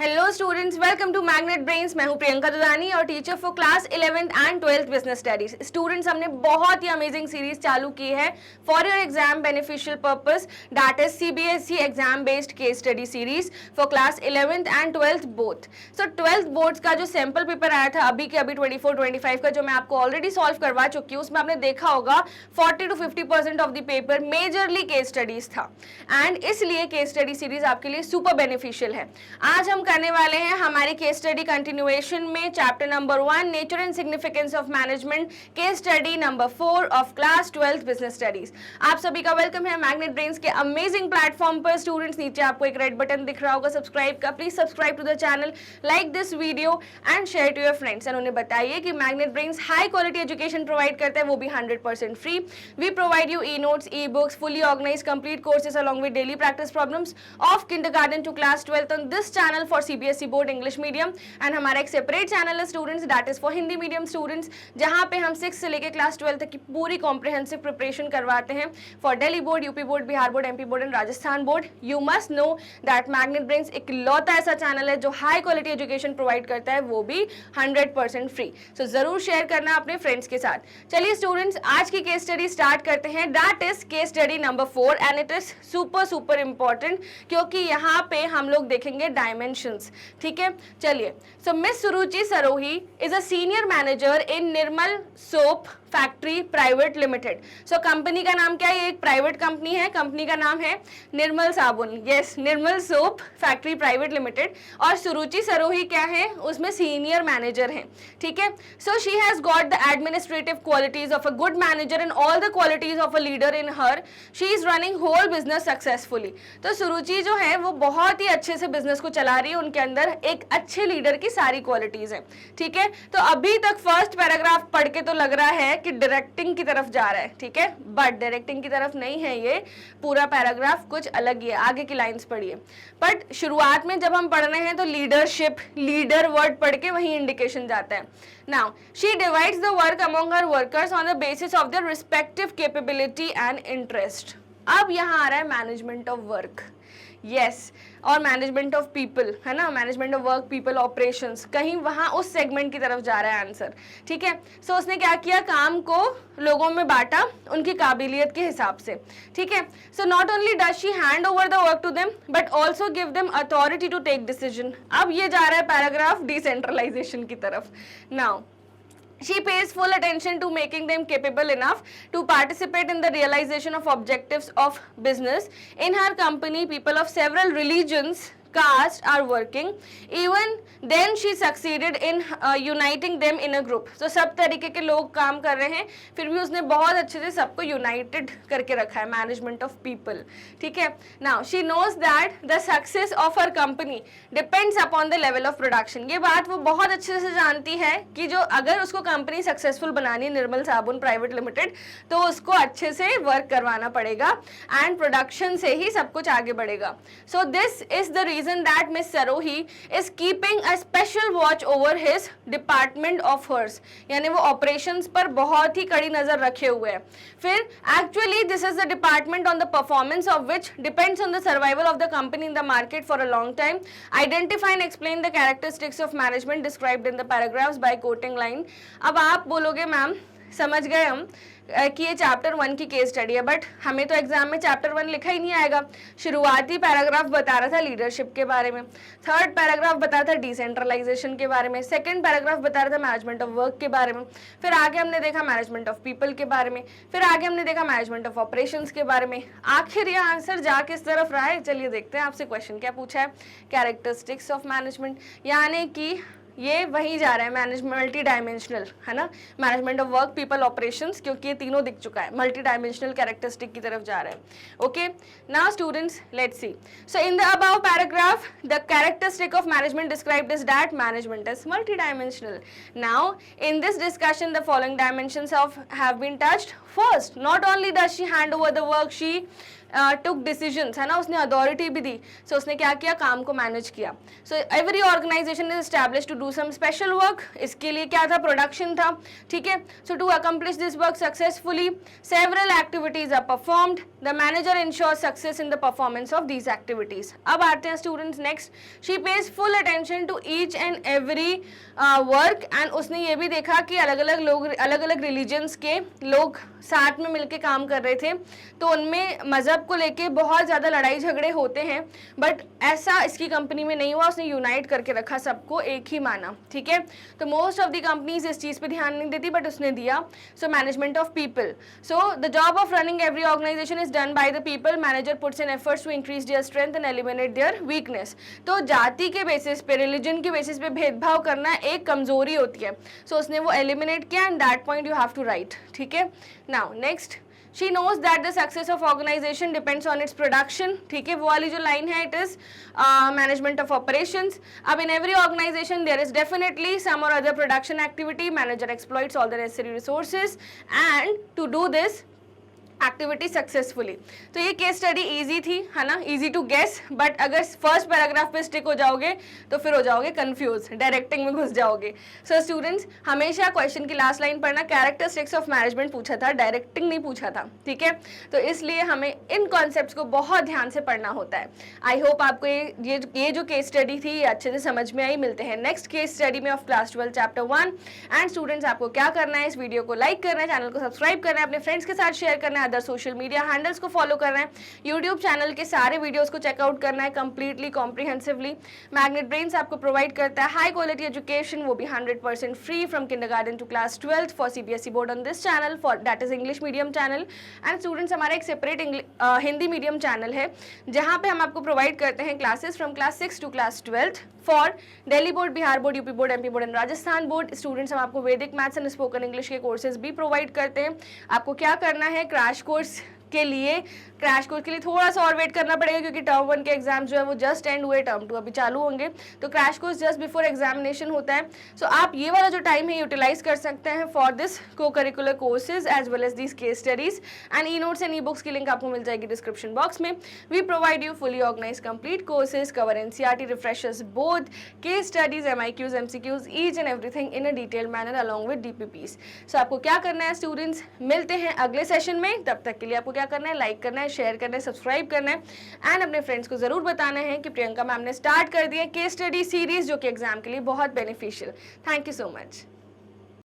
Hello students, welcome to Magnet Brains. मैं हूं प्रियंका दुदानी और teacher for class 11th and 12th business studies. Students, हमने बहुत ही अमेजिंग सीरीज चालू की है for your exam beneficial purpose, that is CBSE exam based case study series for class 11th and 12th both. So 12th boards का जो sample paper आया था अभी के अभी 24-25 का, जो मैं आपको ऑलरेडी सॉल्व करवा चुकी हूँ, उसमें आपने देखा होगा 40 to 50% of the paper majorly case studies था एंड इसलिए केस स्टडी सीरीज आपके लिए सुपर बेनिफिशियल है। आज हम करने वाले हैं हमारी केस स्टडी कंटिन्यूएशन में chapter number 1 nature and significance of management, case study number 4 of class 12th business studies. आप सभी का वेलकम है मैग्नेट ब्रेन्स के अमेजिंग प्लेटफॉर्म पर। स्टूडेंट्स, नीचे आपको एक रेड बटन दिख रहा होगा सब्सक्राइब का, please subscribe to the channel, like this video and share to your friends and उन्हें बताइए कि Magnet Brains high quality education provide करता है, वो भी 100% free. We provide you e notes, e books, fully organized complete courses along with daily practice problems of kindergarten to class 12th on this channel for CBSE board English medium. And हमारा एक separate channel है students, that is for Hindi medium students, जहां पे हम 6 से लेकर class 12 तक की पूरी कॉम्प्रिहेंसिव प्रिपरेशन करवाते हैं for Delhi board, UP board, Bihar board, MP board and Rajasthan board. You must know that magnet brains इकलौता ऐसा चैनल है जो हाई क्वालिटी एजुकेशन प्रोवाइड करता है, वो भी 100% फ्री। सो जरूर शेयर करना अपने फ्रेंड्स के साथ। चलिए स्टूडेंट्स, आज की केस स्टडी स्टार्ट करते हैं, that is case study number 4 and it is super important क्योंकि यहाँ पे हम लोग देखेंगे डायमेंशंस। ठीक है, चलिए। So Miss Suruchi Sarohi is a senior manager in Nirmal soap factory private limited. So company का नाम क्या है? ये एक प्राइवेट कंपनी है, कंपनी का नाम है निर्मल साबुन, यस, निर्मल सोप फैक्ट्री प्राइवेट लिमिटेड। और सुरुचि सरोही क्या है? उसमें सीनियर मैनेजर हैं। ठीक है, so she has got the administrative qualities of a good manager and all the qualities of a leader in her. She is running whole business successfully. तो सुरुचि जो है वो बहुत ही अच्छे से बिजनेस को चला रही है, उनके अंदर एक अच्छे लीडर की सारी क्वालिटीज हैं। ठीक है, तो अभी तक फर्स्ट पैराग्राफ पढ़ के तो लग रहा है कि डायरेक्टिंग की तरफ जा रहा है, ठीक है, बट डायरेक्टिंग की तरफ नहीं है, ये पूरा पैराग्राफ कुछ अलग ही है। आगे की लाइंस पढ़िए। बट शुरुआत में जब हम पढ़ रहे हैं तो लीडरशिप, लीडर वर्ड पढ़ के वही इंडिकेशन जाता है। Now she divides the work among her workers on the basis of their respective capability and interest. अब यहाँ आ रहा है मैनेजमेंट ऑफ वर्क, यस, और मैनेजमेंट ऑफ पीपल, है ना, management of work, people, operations, कहीं वहां उस सेगमेंट की तरफ जा रहा है आंसर। ठीक है, सो उसने क्या किया, काम को लोगों में बांटा उनकी काबिलियत के हिसाब से। ठीक है, so not only does she hand over the work to them but also give them authority to take decision. अब ये जा रहा है पैराग्राफ डिसेंट्रलाइजेशन की तरफ। Now she pays full attention to making them capable enough to participate in the realization of objectives of business. In her company, people of several religions, caste are working. Even then she succeeded in uniting them in a group. So सब तरीके के लोग काम कर रहे हैं, फिर भी उसने बहुत अच्छे से सबको यूनाइटेड करके रखा है, मैनेजमेंट ऑफ पीपल। ठीक है, now she knows that the success of her company depends upon the level of production. ये बात वो बहुत अच्छे से जानती है कि जो अगर उसको कंपनी सक्सेसफुल बनानी है, निर्मल साबुन प्राइवेट लिमिटेड, तो उसको अच्छे से वर्क करवाना पड़ेगा एंड प्रोडक्शन से ही सब कुछ आगे बढ़ेगा। So this is the reason that Miss Sarohi is keeping a special watch over his department of hers, यानी वो operations पर बहुत ही कड़ी नजर रखे हुए हैं। फिर actually this is the department on the performance of which depends on the survival of the company in the market for a long time. Identify and explain the characteristics of management described in the paragraphs by quoting line। अब आप बोलोगे ma'am समझ गए हम कि ये chapter 1 की case study है, बट हमें तो एग्जाम में चैप्टर 1 लिखा ही नहीं आएगा। शुरुआती पैराग्राफ बता रहा था लीडरशिप के बारे में, थर्ड पैराग्राफ बता रहा था डिसेंट्रलाइजेशन के बारे में, सेकंड पैराग्राफ बता रहा था मैनेजमेंट ऑफ वर्क के बारे में, फिर आगे हमने देखा मैनेजमेंट ऑफ पीपल के बारे में, फिर आगे हमने देखा मैनेजमेंट ऑफ ऑपरेशंस के बारे में। आखिर ये आंसर जा किस तरफ रहा है? चलिए देखते हैं। आपसे क्वेश्चन क्या पूछा है, कैरेक्टरिस्टिक्स ऑफ मैनेजमेंट, यानी कि ये वही जा रहा है मैनेजमेंट मल्टी डायमेंशनल, है ना, management of work, people, operations, क्योंकि ये तीनों दिख चुका है, मल्टी डायमेंशनल कैरेक्टरिस्टिक की तरफ जा रहा है। Okay, now students let's see. So in the above paragraph the characteristic of management described is that management is multi dimensional. Now in this discussion the following dimensions of have been touched. First, not only does she hand over the work, she took decisions, है ना, उसने authority भी दी. सो उसने क्या किया, काम को manage किया. So every organisation is establish to do some special work. इसके लिए क्या था, प्रोडक्शन था. ठीक है. So to accomplish this work successfully several activities are performed. The manager ensure success in the performance of these activities. अब आते हैं students next. She pays full attention to each and every work. And उसने ये भी देखा कि अलग अलग लोग, अलग अलग रिलीजन्स के लोग साथ में मिलके काम कर रहे थे. तो उनमें मजहब को लेके बहुत ज़्यादा लड़ाई झगड़े होते हैं, बट ऐसा इसकी कंपनी में नहीं हुआ. उसने यूनाइट करके रखा, सबको एक ही माना. ठीक है. तो मोस्ट ऑफ द कंपनीज इस चीज़ पे ध्यान नहीं देती, बट उसने दिया. So management of people. So the job of running every organisation is done by the people. Manager puts in efforts to increase their strength and eliminate their weakness. तो जाति के बेसिस पे, रिलीजन के basis पे भेदभाव करना एक कमजोरी होती है. सो उसने वो एलिमिनेट किया, and that point you have to write. ठीक है. Now next, she knows that the success of organization depends on its production. ठीक है. वो वाली जो लाइन है, it is management of operations. अब in every organization there is definitely some or other production activity. Manager exploits all the necessary resources and to do this activity successfully. तो ये case study easy थी, है ना, easy to guess. But अगर first paragraph पे stick हो जाओगे तो फिर हो जाओगे कंफ्यूज, डायरेक्टिंग में घुस जाओगे. सो स्टूडेंट्स, हमेशा क्वेश्चन की लास्ट लाइन पढ़ना. कैरेक्टरिस्टिक्स ऑफ मैनेजमेंट पूछा था, डायरेक्टिंग नहीं पूछा था. ठीक है. तो इसलिए हमें इन कॉन्सेप्ट्स को बहुत ध्यान से पढ़ना होता है. आई होप आपको ये जो केस स्टडी थी ये अच्छे से समझ में आई. मिलते हैं नेक्स्ट केस स्टडी में of class 12 chapter 1. And students, आपको क्या करना है, इस वीडियो को लाइक करना है, चैनल को सब्सक्राइब करना है, अपने फ्रेंड्स के साथ शेयर करना है, अदर सोशल मीडिया हैंडल्स को फॉलो करना है, यूट्यूब चैनल के सारे वीडियोस को चेकआउट करना है कंप्लीटली कॉम्प्रिहेंसिवली. मैग्नेट ब्रेन्स आपको प्रोवाइड करता है हाई क्वालिटी एजुकेशन, वो भी 100% free from kindergarten to class 12 for CBSE board on this channel, for that is English medium channel. And students, हमारा एक सेपरेट हिंदी मीडियम चैनल है जहाँ पे हम आपको प्रोवाइड करते हैं classes from class 6 to class 12 for Delhi board, Bihar board, UP board, MP board and Rajasthan board. Students, हम आपको Vedic maths and spoken English के कोर्सेज भी प्रोवाइड करते हैं. आपको क्या करना है, क्रैश कोर्स के लिए थोड़ा सा और वेट करना पड़ेगा, क्योंकि टर्म 1 के एग्जाम जो है वो जस्ट एंड हुए, टर्म 2 अभी चालू होंगे. तो crash course just before examination होता है. सो आप ये वाला जो टाइम है यूटिलाइज कर सकते हैं for this co curricular courses as well as these case studies. And e notes and e books की लिंक आपको मिल जाएगी डिस्क्रिप्शन बॉक्स में. We provide you fully organize complete courses, cover NCERT, refreshers both, case studies, MIQs, MCQs, each and everything in a detail manner along with DPPs. So आपको क्या करना है students, मिलते हैं अगले सेशन में. तब तक के लिए आपको क्या करना है, लाइक करना है, शेयर करना है, सब्सक्राइब करना है, एंड अपने फ्रेंड्स को जरूर बताना है कि प्रियंका मैम ने स्टार्ट कर दिया केस स्टडी सीरीज, जो कि एग्जाम के लिए बहुत beneficial. Thank you so much.